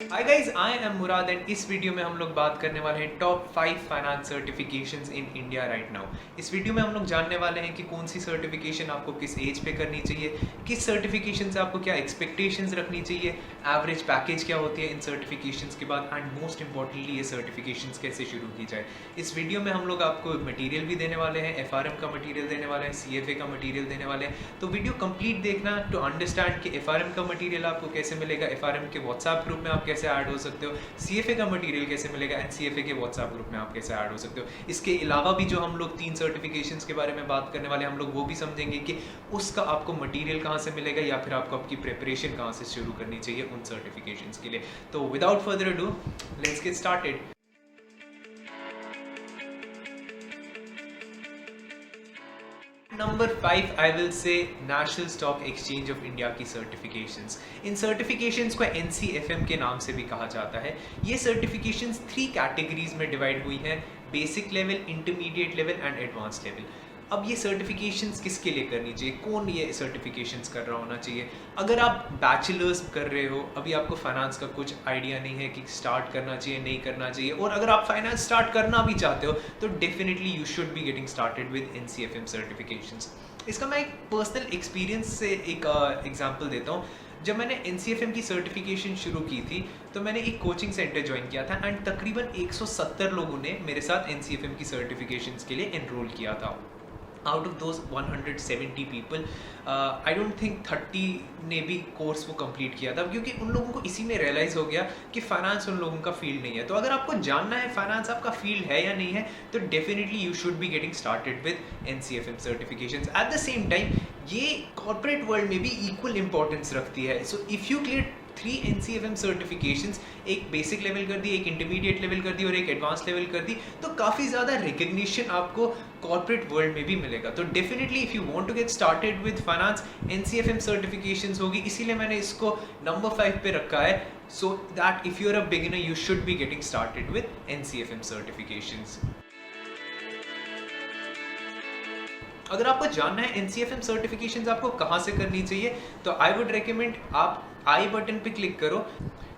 Hi guys, I am Murad and इस video में हम लोग बात करने वाले हैं top 5 finance certifications in India right now. इस वीडियो में हम लोग जानने वाले हैं कि कौन सी सर्टिफिकेशन आपको किस एज पे करनी चाहिए, किस सर्टिफिकेशन से आपको क्या एक्सपेक्टेशंस रखनी चाहिए, एवरेज पैकेज क्या होती है इन सर्टिफिकेशंस के बाद, एंड मोस्ट इंपॉर्टेंटली ये सर्टिफिकेशंस कैसे शुरू की जाए। इस वीडियो में हम लोग आपको मटीरियल भी देने वाले हैं, FRM का मटीरियल देने वाले हैं, CFA का मटीरियल देने वाले हैं। तो वीडियो कंप्लीट देखना टू अंडरस्टैंड कि FRM का मटीरियल आपको कैसे मिलेगा, FRM के व्हाट्सएप ग्रुप में आप कैसे ऐड हो सकते हो, CFA का मटेरियल कैसे मिलेगा एंड CFA के व्हाट्सएप ग्रुप में आप कैसे ऐड हो सकते हो। इसके अलावा भी जो हम लोग 3 सर्टिफिकेशंस के बारे में बात करने वाले हैं, हम लोग वो भी समझेंगे कि उसका आपको मटेरियल कहाँ से मिलेगा या फिर आपको आपकी प्रिपरेशन कहाँ से शुरू करनी चाहिए उन सर्टिफिकेशंस के लिए। तो without further ado let's get started. Number 5 I will say national Stock Exchange of India की सर्टिफिकेशंस। इन सर्टिफिकेशंस को NCFM के नाम से भी कहा जाता है। ये सर्टिफिकेशंस 3 कैटेगरीज में डिवाइड हुई हैं: basic level, intermediate level and advance level. अब ये सर्टिफिकेशंस किसके लिए करनी चाहिए, कौन ये सर्टिफिकेशंस कर रहा होना चाहिए? अगर आप बैचलर्स कर रहे हो, अभी आपको फाइनेंस का कुछ आइडिया नहीं है कि स्टार्ट करना चाहिए नहीं करना चाहिए, और अगर आप फाइनेंस स्टार्ट करना भी चाहते हो तो definitely you should be getting started with NCFM certifications. इसका मैं एक पर्सनल एक्सपीरियंस से एक एग्जांपल देता हूँ। जब मैंने NCFM की सर्टिफिकेशन शुरू की थी तो मैंने एक कोचिंग सेंटर ज्वाइन किया था एंड तकरीबन 170 लोगों ने मेरे साथ NCFM की सर्टिफिकेशंस के लिए एनरोल किया था। Out of those 170 people I don't think 30 ने भी कोर्स वो कंप्लीट किया था, क्योंकि उन लोगों को इसी में रियलाइज़ हो गया कि फाइनेंस उन लोगों का फील्ड नहीं है। तो अगर आपको जानना है फाइनेंस आपका फील्ड है या नहीं है, तो definitely you should be getting started with NCFM certifications. At the same time ये कॉर्पोरेट वर्ल्ड में भी इक्वल इंपॉर्टेंस रखती है। So if you clear 3 NCFM certifications, एक बेसिक लेवल कर दी, एक इंटरमीडिएट लेवल कर दी और एक एडवांस लेवल कर दी, तो काफ़ी ज़्यादा रिकग्निशन आपको कॉर्पोरेट वर्ल्ड में भी मिलेगा। तो definitely if you want to get started with finance, NCFM certifications होगी। इसीलिए मैंने इसको नंबर 5 पे रखा है, so that if you are a beginner you should be getting started with NCFM certifications. अगर आपको जानना है NCFM सर्टिफिकेशंस आपको कहाँ से करनी चाहिए, तो आई वुड रेकमेंड आप आई बटन पे क्लिक करो।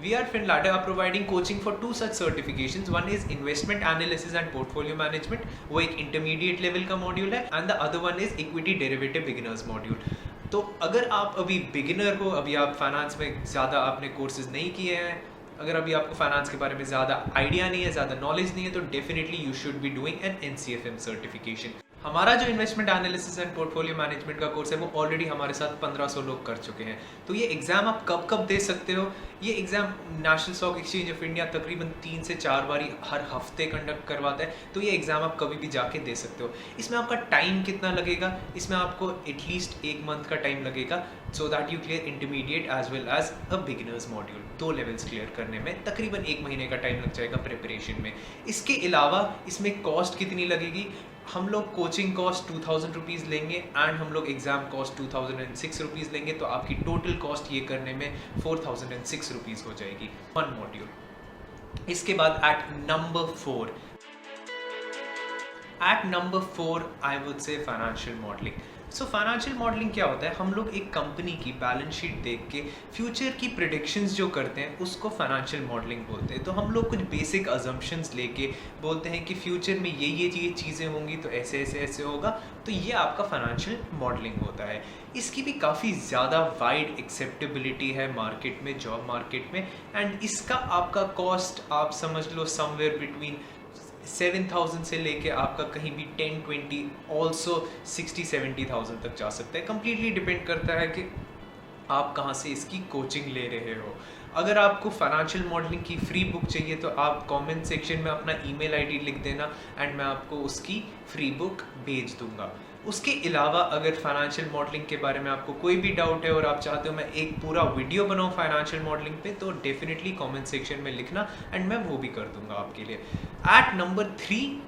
We are FinLadder are providing coaching for 2 such certifications. One is investment analysis and portfolio management, वो एक intermediate level का मॉड्यूल है, and the other one is equity derivative beginners module. तो अगर आप अभी बिगिनर हो, अभी आप फाइनेंस में ज़्यादा आपने कोर्सेज नहीं किए हैं, अगर अभी आपको फाइनेंस के बारे में ज़्यादा आइडिया नहीं है, ज़्यादा नॉलेज नहीं है, तो definitely you should be doing an NCFM certification. हमारा जो investment analysis and portfolio management का कोर्स है वो ऑलरेडी हमारे साथ 1500 लोग कर चुके हैं। तो ये एग्ज़ाम आप कब कब दे सकते हो? ये exam national Stock Exchange of India तकरीबन 3 से 4 बारी हर हफ्ते कंडक्ट करवाता है। तो ये एग्ज़ाम आप कभी भी जाके दे सकते हो। इसमें आपका टाइम कितना लगेगा? इसमें आपको एटलीस्ट 1 मंथ का टाइम लगेगा, so that you clear intermediate as well as a beginners module. 2 levels clear करने में तकरीबन 1 महीने का टाइम लग जाएगा प्रिपरेशन में। इसके अलावा इसमें कॉस्ट कितनी लगेगी? हम लोग कोचिंग कॉस्ट 2000 रुपीज़ लेंगे एंड हम लोग एग्ज़ाम कॉस्ट 2006 रुपीज़ लेंगे। तो आपकी टोटल कॉस्ट ये करने में 4006 रुपीज़ हो जाएगी 1 मॉड्यूल। इसके बाद at number 4 I would say financial modelling. So financial modelling क्या होता है? हम लोग एक कंपनी की बैलेंस शीट देख के फ्यूचर की प्रिडिक्शंस जो करते हैं उसको फाइनेंशियल मॉडलिंग बोलते हैं। तो हम लोग कुछ बेसिक अजम्पशंस लेके बोलते हैं कि फ्यूचर में ये चीज़ें होंगी तो ऐसे ऐसे ऐसे होगा। तो ये आपका फाइनेंशियल मॉडलिंग होता है। इसकी भी काफ़ी ज़्यादा वाइड एक्सेप्टेबिलिटी है मार्केट में, जॉब मार्केट में, एंड इसका आपका कॉस्ट आप समझ लो समवेयर बिटवीन 7,000 से लेके आपका कहीं भी 10-20 ऑल्सो 60-70,000 तक जा सकता है। कम्प्लीटली डिपेंड करता है कि आप कहाँ से इसकी कोचिंग ले रहे हो। अगर आपको फाइनेंशियल मॉडलिंग की फ्री बुक चाहिए तो आप कमेंट सेक्शन में अपना ईमेल आईडी लिख देना एंड मैं आपको उसकी फ्री बुक भेज दूंगा। उसके अलावा अगर फाइनेंशियल मॉडलिंग के बारे में आपको कोई भी डाउट है और आप चाहते हो मैं एक पूरा वीडियो बनाऊँ फाइनेंशियल मॉडलिंग पे, तो डेफिनेटली कमेंट सेक्शन में लिखना एंड मैं वो भी कर दूंगा आपके लिए। At number 3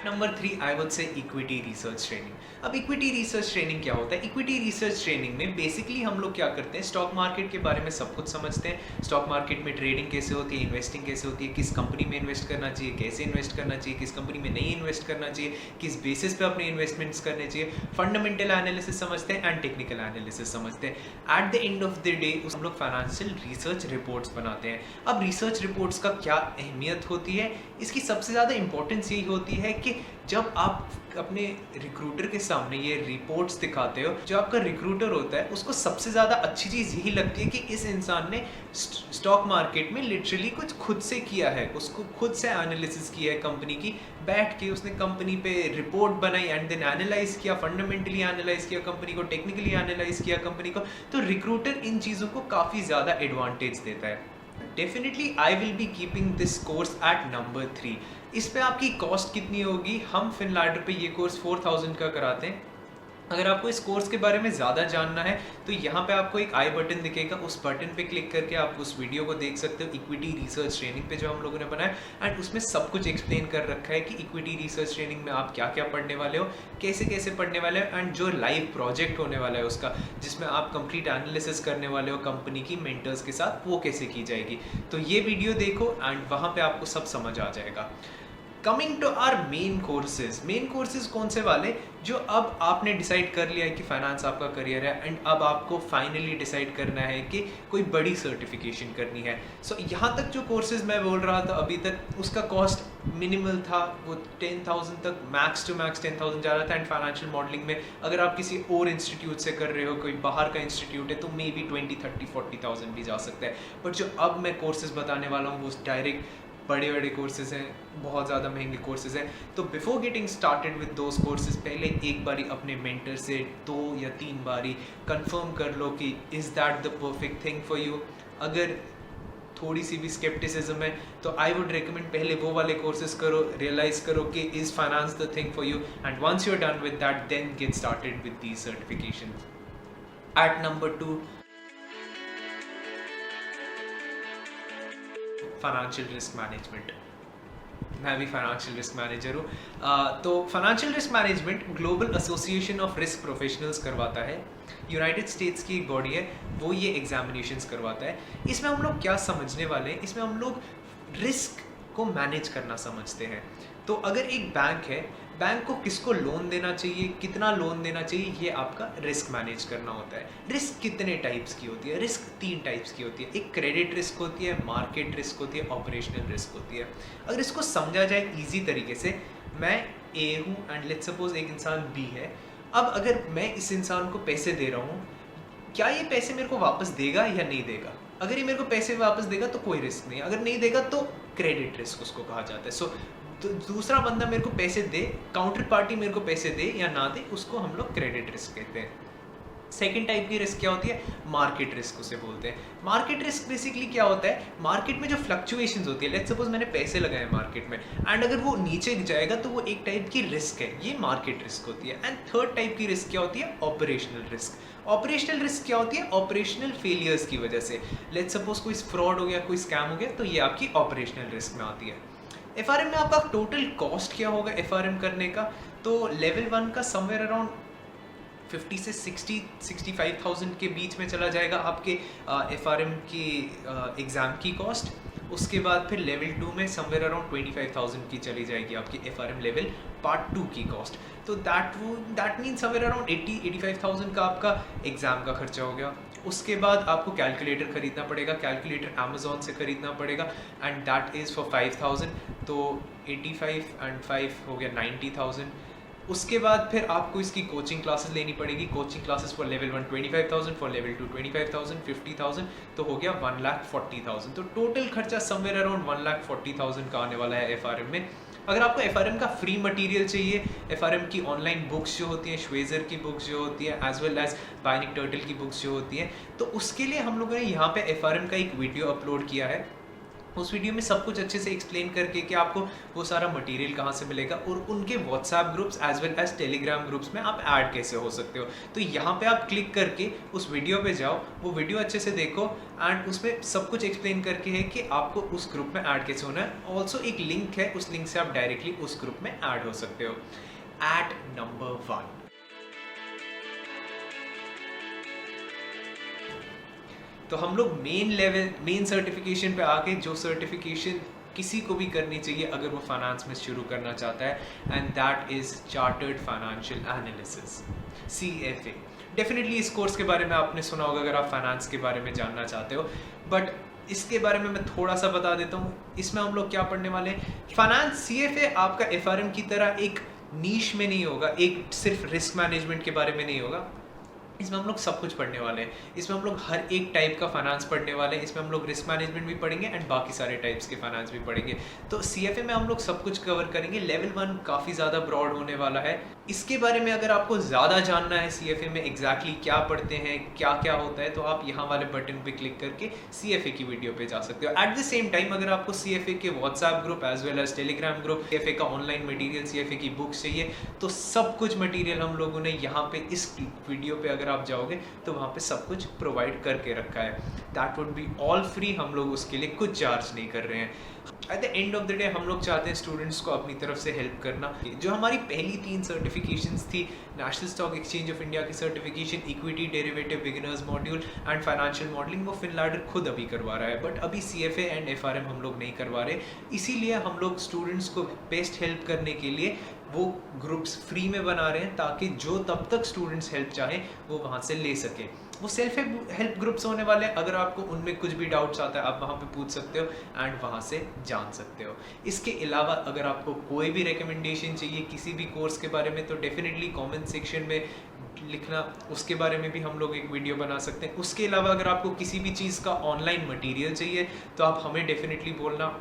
number 3 I would say equity research training. अब इक्विटी रिसर्च ट्रेनिंग क्या होता है? इक्विटी रिसर्च ट्रेनिंग में बेसिकली हम लोग क्या करते हैं, स्टॉक मार्केट के बारे में सब कुछ समझते हैं। स्टॉक मार्केट में ट्रेडिंग कैसे होती है, इन्वेस्टिंग कैसे होती है, किस कंपनी में इन्वेस्ट करना चाहिए, कैसे इन्वेस्ट करना चाहिए, किस कंपनी में नहीं इन्वेस्ट करना चाहिए, किस बेसिस पे अपने इन्वेस्टमेंट्स करने चाहिए। फंडामेंटल एनालिसिस समझते हैं एंड टेक्निकल एनालिसिस समझते हैं। At the end of the day हम लोग फाइनेंशियल रिसर्च रिपोर्ट्स बनाते हैं। अब रिसर्च रिपोर्ट्स का क्या अहमियत होती है? इसकी सबसे ज़्यादा इंपॉर्टेंस यही होती है कि जब आप अपने रिक्रूटर के सामने ये रिपोर्ट्स दिखाते हो, जो आपका रिक्रूटर होता है उसको सबसे ज़्यादा अच्छी चीज़ यही लगती है कि इस इंसान ने स्टॉक मार्केट में लिटरली कुछ खुद से किया है, उसको खुद से एनालिसिस किया है कंपनी की, बैठ के उसने कंपनी पे रिपोर्ट बनाई एंड देन एनालाइज किया, फंडामेंटली एनालाइज किया कंपनी को, टेक्निकली एनालाइज किया कंपनी को। तो रिक्रूटर इन चीज़ों को काफ़ी ज़्यादा एडवांटेज देता है। Definitely I will be keeping this course eight number 3। इस पे आपकी कॉस्ट कितनी होगी? हम फिनलैडर पे ये कोर्स 4000 का कराते हैं। अगर आपको इस कोर्स के बारे में ज़्यादा जानना है तो यहाँ पे आपको एक आई बटन दिखेगा, उस बटन पे क्लिक करके आप उस वीडियो को देख सकते हो, इक्विटी रिसर्च ट्रेनिंग पे जो हम लोगों ने बनाया। एंड उसमें सब कुछ एक्सप्लेन कर रखा है कि इक्विटी रिसर्च ट्रेनिंग में आप क्या क्या पढ़ने वाले हो, कैसे कैसे पढ़ने वाले हो, एंड जो लाइव प्रोजेक्ट होने वाला है उसका, जिसमें आप कंप्लीट एनालिसिस करने वाले हो कंपनी की मेंटर्स के साथ, वो कैसे की जाएगी। तो ये वीडियो देखो एंड वहाँ पर आपको सब समझ आ जाएगा। Coming to our main courses कौन से वाले? जो अब आपने डिसाइड कर लिया है कि फाइनेंस आपका करियर है एंड अब आपको फाइनली डिसाइड करना है कि कोई बड़ी सर्टिफिकेशन करनी है। सो यहाँ तक जो कोर्सेज मैं बोल रहा था अभी तक, उसका कॉस्ट मिनिमल था, वो 10,000 तक, मैक्स टू मैक्स 10,000 जा रहा था। एंड फाइनेंशियल मॉडलिंग में अगर आप किसी और इंस्टीट्यूट से कर रहे हो, कोई बाहर का इंस्टीट्यूट है, तो मे बी 20, 30, 40,000 भी जा सकता है। बट जो अब मैं कोर्सेज बताने वाला हूँ वो डायरेक्ट बड़े बड़े कोर्सेज हैं, बहुत ज़्यादा महंगे कोर्सेज हैं। तो before getting started with those courses, पहले एक बारी अपने मेंटर से 2 या 3 बारी कंफर्म कर लो कि is that the perfect thing for you. अगर थोड़ी सी भी स्केप्टिसिज्म है तो आई वुड रिकमेंड पहले वो वाले कोर्सेज करो, रियलाइज करो कि is finance the thing for you, and once you are done with that then get started with these certification. At number 2, financial risk management. मैं भी फाइनेंशियल रिस्क मैनेजर हूँ। तो financial risk management global association of risk professionals करवाता है। United states की एक body है, वो ये एग्जामिनेशंस करवाता है। इसमें हम लोग क्या समझने वाले हैं? इसमें हम लोग रिस्क को मैनेज करना समझते हैं। तो अगर एक बैंक है, बैंक को किसको लोन देना चाहिए, कितना लोन देना चाहिए, ये आपका रिस्क मैनेज करना होता है। रिस्क कितने टाइप्स की होती है? रिस्क 3 टाइप्स की होती है। एक क्रेडिट रिस्क होती है, मार्केट रिस्क होती है, ऑपरेशनल रिस्क होती है। अगर इसको समझा जाए ईजी तरीके से, मैं ए हूँ एंड लेट्स सपोज एक इंसान बी है। अब अगर मैं इस इंसान को पैसे दे रहा हूँ, क्या ये पैसे मेरे को वापस देगा या नहीं देगा? अगर ये मेरे को पैसे वापस देगा तो कोई रिस्क नहीं, अगर नहीं देगा तो क्रेडिट रिस्क उसको कहा जाता है। सो तो दूसरा बंदा मेरे को पैसे दे, काउंटर पार्टी मेरे को पैसे दे या ना दे, उसको हम लोग क्रेडिट रिस्क कहते हैं। सेकेंड टाइप की रिस्क क्या होती है? मार्केट रिस्क उसे बोलते हैं। मार्केट रिस्क बेसिकली क्या होता है? मार्केट में जो फ्लक्चुएशंस होती है, लेट्स सपोज मैंने पैसे लगाए मार्केट में एंड अगर वो नीचे जाएगा तो वो एक टाइप की रिस्क है, ये मार्केट रिस्क होती है। एंड थर्ड टाइप की रिस्क क्या होती है? Operational risk. ऑपरेशनल रिस्क क्या होती है? ऑपरेशनल फेलियर्स की वजह से, लेट्स सपोज कोई फ्रॉड हो गया, कोई स्कैम हो गया, तो ये आपकी ऑपरेशनल रिस्क में आती है। एफआरएम में आपका टोटल कॉस्ट क्या होगा एफआरएम करने का? तो लेवल 1 का समवेयर अराउंड 50 से 65,000 के बीच में चला जाएगा आपके एफआरएम की एग्ज़ाम की कॉस्ट। उसके बाद फिर लेवल 2 में समवेयर अराउंड 25,000 की चली जाएगी आपकी एफआरएम लेवल पार्ट 2 की कॉस्ट। तो दैट मीन समवेयर अराउंड 85,000 का आपका एग्ज़ाम का खर्चा हो गया। उसके बाद आपको कैलकुलेटर खरीदना पड़ेगा, कैलकुलेटर अमेज़ॉन से खरीदना पड़ेगा एंड दैट इज़ फॉर 5,000। तो 85 एंड 5 हो गया 90,000। उसके बाद फिर आपको इसकी कोचिंग क्लासेस लेनी पड़ेगी। Coaching classes for level 1 25,000, for level 2 25,000, 50,000, तो हो गया 1,40,000। तो टोटल खर्चा समवेयर अराउंड 1,40,000 का आने वाला है एफआरएम में। अगर आपको एफआरएम का फ्री मटेरियल चाहिए, एफआरएम की ऑनलाइन बुक्स जो होती हैं, श्वेजर की बुक्स जो होती है, as well as Bionic Turtle की बुक्स जो होती हैं, तो उसके लिए हम लोगों ने यहाँ पे एफआरएम का एक वीडियो अपलोड किया है। उस वीडियो में सब कुछ अच्छे से एक्सप्लेन करके कि आपको वो सारा मटेरियल कहाँ से मिलेगा और उनके WhatsApp groups as well as Telegram groups में आप ऐड कैसे हो सकते हो। तो यहाँ पे आप क्लिक करके उस वीडियो पे जाओ, वो वीडियो अच्छे से देखो एंड उसमें सब कुछ एक्सप्लेन करके है कि आपको उस ग्रुप में ऐड कैसे होना है। ऑल्सो एक लिंक है, उस लिंक से आप डायरेक्टली उस ग्रुप में ऐड हो सकते हो। एट नंबर 1, तो हम लोग मेन सर्टिफिकेशन पे आके, जो सर्टिफिकेशन किसी को भी करनी चाहिए अगर वो फाइनेंस में शुरू करना चाहता है, and that is chartered financial analysis, CFA। Definitely इस कोर्स के बारे में आपने सुना होगा अगर आप फाइनेंस के बारे में जानना चाहते हो, बट इसके बारे में मैं थोड़ा सा बता देता हूँ। इसमें हम लोग क्या पढ़ने वाले हैं, फाइनेंस CFA आपका FRM की तरह एक नीश में नहीं होगा, एक सिर्फ रिस्क मैनेजमेंट के बारे में नहीं होगा। इसमें हम लोग सब कुछ पढ़ने वाले हैं। इसमें हम लोग हर एक टाइप का फाइनेंस पढ़ने वाले हैं। इसमें हम लोग रिस्क मैनेजमेंट भी पढ़ेंगे एंड बाकी सारे टाइप्स के फाइनेंस भी पढ़ेंगे। तो CFA में हम लोग सब कुछ कवर करेंगे। लेवल 1 काफ़ी ज़्यादा ब्रॉड होने वाला है। इसके बारे में अगर आपको ज़्यादा जानना है CFA में एग्जैक्टली क्या पढ़ते हैं, क्या क्या होता है, तो आप यहाँ वाले बटन पे क्लिक करके CFA की वीडियो पे जा सकते हो। एट द सेम टाइम अगर आपको CFA के WhatsApp group as well as Telegram group, CFA का ऑनलाइन मटीरियल, CFA की बुक्स चाहिए, तो सब कुछ मटीरियल हम लोगों ने यहाँ पे इस वीडियो पे अगर आप जाओगे तो वहाँ पे सब कुछ प्रोवाइड करके रखा है। That would be all free, हम लोग उसके लिए कुछ चार्ज नहीं कर रहे हैं। At the end of the day हम लोग चाहते हैं स्टूडेंट्स को अपनी तरफ से हेल्प करना। जो हमारी पहली 3 सर्टिफिकेशंस थी, National Stock Exchange of India की certification, equity derivative beginners module and financial modelling, वो फिनलैडर खुद अभी करवा रहा है, बट अभी CFA एंड FRM हम लोग नहीं करवा रहे। इसीलिए हम लोग स्टूडेंट्स को बेस्ट हेल्प करने के लिए वो ग्रुप्स फ्री में बना रहे हैं, ताकि जो तब तक स्टूडेंट्स हेल्प चाहें वो वहाँ से ले सकें। वो सेल्फ हेल्प ग्रुप्स होने वाले हैं। अगर आपको उनमें कुछ भी डाउट्स आता है आप वहाँ पे पूछ सकते हो एंड वहाँ से जान सकते हो। इसके अलावा अगर आपको कोई भी रिकमेंडेशन चाहिए किसी भी कोर्स के बारे में, तो डेफिनेटली कमेंट सेक्शन में लिखना, उसके बारे में भी हम लोग एक वीडियो बना सकते हैं। उसके अलावा अगर आपको किसी भी चीज़ का ऑनलाइन मटीरियल चाहिए तो आप हमें डेफिनेटली बोलना।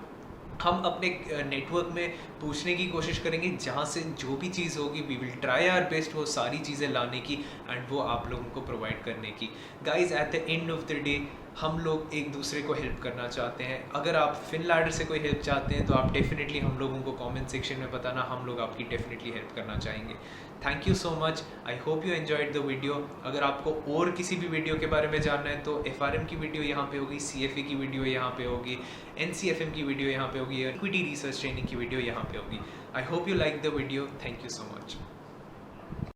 हम अपने नेटवर्क में पूछने की कोशिश करेंगे, जहाँ से जो भी चीज़ होगी we will try our best वो सारी चीज़ें लाने की एंड वो आप लोगों को प्रोवाइड करने की। Guys at the end of the day हम लोग एक दूसरे को हेल्प करना चाहते हैं। अगर आप फिनलैडर से कोई हेल्प चाहते हैं तो आप डेफिनेटली हम लोगों को कमेंट सेक्शन में बताना, हम लोग आपकी डेफिनेटली हेल्प करना चाहेंगे। Thank you so much, I hope you enjoyed the video. अगर आपको और किसी भी वीडियो के बारे में जानना है तो FRM की वीडियो यहाँ पे होगी, CFA की वीडियो यहाँ पे होगी, NCFM की वीडियो यहाँ पे होगी, इक्विटी रिसर्च ट्रेनिंग की वीडियो यहाँ पे होगी। I hope you like the video, thank you so much.